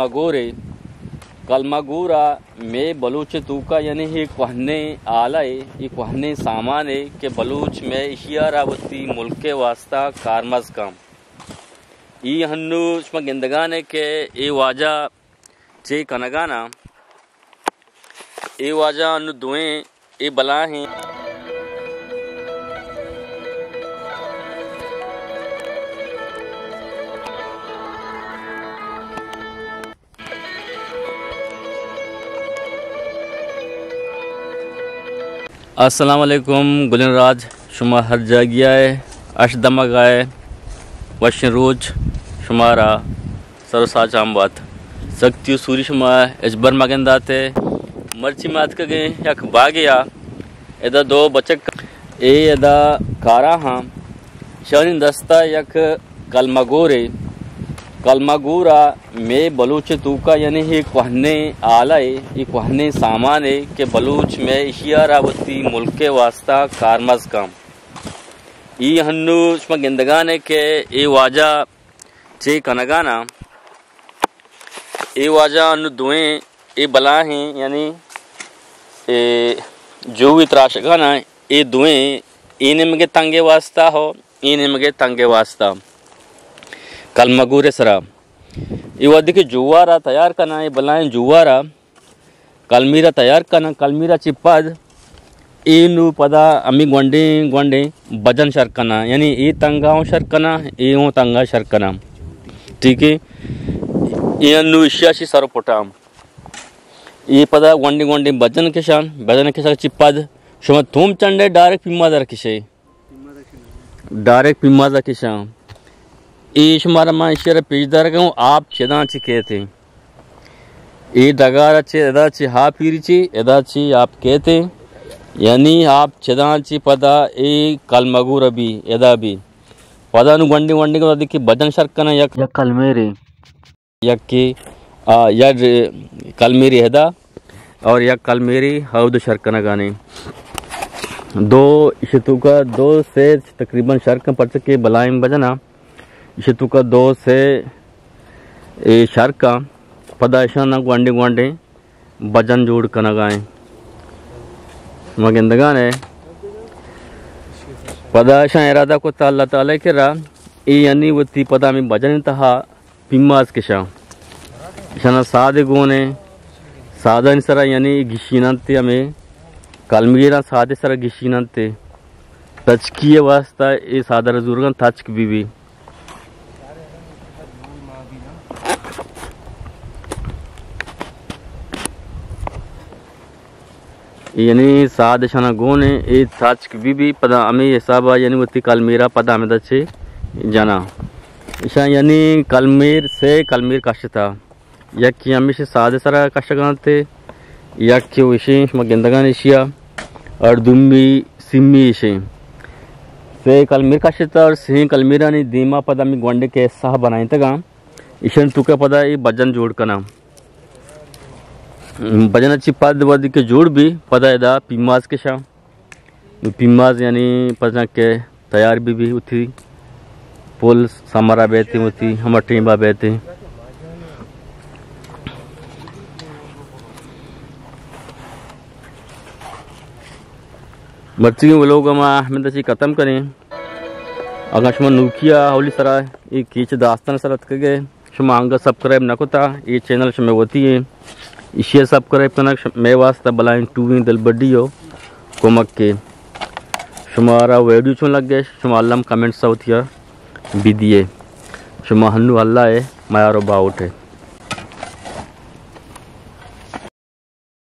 कलमगोरे कलमगूरा में बलूच तूका यानी ही कहने आलय ये कहने सामान है कि बलूच में इशियारावती मुल्क के वास्ता कारमज कम ये हन्नू इसमें गिंदगाने के ये वाजा चे कनगाना ये वाजा अन्नू दुएं ये बला हैं। अस्सलाम वालेकुम गुलनराज शुमा हर जगिया है अशदमा गाय वशन रोज शुमारा सरसा चामबात सख्ती सूरी शुमा इजबर मगंदाते मर्ची मात के गए यक बागया एदा दो बचक ए एदा कारा हाँ शनि दस्ता यक कलमगोरे कलमगूरा में बलूच तूका यानी ही कहने आलय ये कहने सामान है कि बलूच में इशियारावती मुल्क के वास्ता कारमज कम ये हन्नू इसमें गिंदगाने के ये वाजा चे कनगाना ये वाजा अन्नू दुएं ये बला हैं यानी जो भी त्राशगाना ये दुएं इन्हें मगे तंगे वास्ता हो इन्हें मगे तंगे वास्ता कलमगूरे सरा ये वादी के जुवारा तैयार करना ये बलाएं जुवारा कलमीरा तैयार करना कलमीरा चिपद इनु पदा अमी गोंडे गोंडे बजन शर्कना यानी ये तंगाओं शर्कना ये तंगा शर्कना ठीक है ये नु इश्याशी सरपोटाम ये पदा गोंडे गोंडे बजन के शान चिपद शुमा तुम चंडे डायरेक्ट पिम्मादर किशे डायरेक्ट पिम्मादर किशां ईश मारा मां इशारा पेजदार कहूँ आप चेदा चिके थे ये डगारा चे एदा ची हा पीरी ची एदा ची आप कहते यानी आप चेदा ची पदा ए कलमगूर अभी एदा भी पदा नु गंडी वंडी को देखी बदन शर्कना यक कलमेरी यक की यक कलमेरी एदा और यक कलमेरी हौद शर्कना गाने दो इशतु का दो से तकरीबन शर्कन पड़ के बलाइम बजना इशतु का दो से शर्का पदाशा न गुआंडे गुआंडे बजन जोड़ कना गाएं मगिंदगान है पदाशा इरादा को ताल्ला ताले के रा ये यानी वो ती पदा में बजन तहा पिम्मास के शां शना सादे गोने सादा निसरा यानी गिशीनंते हमें कलमीरा सादे सरा गिशीनंते तचकिए वास्ता ये सादा रजूरगन तचक बीबी यानी साद शना गोने ए ताच बीबी पदा अमी हिसाबा यानी वो कलमीरा पदा में दचे जाना ईशा यानी कलमीर से कलमीर कशता यक की अमी से सादे सरा कशगाते यक की विशेष मगिंदगान एशिया और दुम्बी सिम्मी इशे से कलमीर कशता और से कलमीरा ने दीमा पदा में गोंडे के सह बनाए तगा ईशन तुका पदा ये बजन जोड़ कना बजन अच्छी पद वद के जोड़ भी पदा एदा पिम्माज के शाम पिम्माज यानी पदा के तैयार भी उठी पोल समारा बेते होती हम टीबा बेते मर्ची वो लोग हमें दची खत्म करें अगर शुमा नुकिया हौली सरा ये कीच दास्तान सरत के गए शुमा अंग सब्सक्राइब न कोता ये चैनल शुमे होती है इसे सब्सक्राइब करना मैं वास्ता बलाइन टू दल बड्डी हो कोमक के शुमारा वीडियो चुन लग गए शुमा अल्लाह कमेंट साउथिया भी दिए शुमा हन्नू अल्लाह है मायारो बाउट है।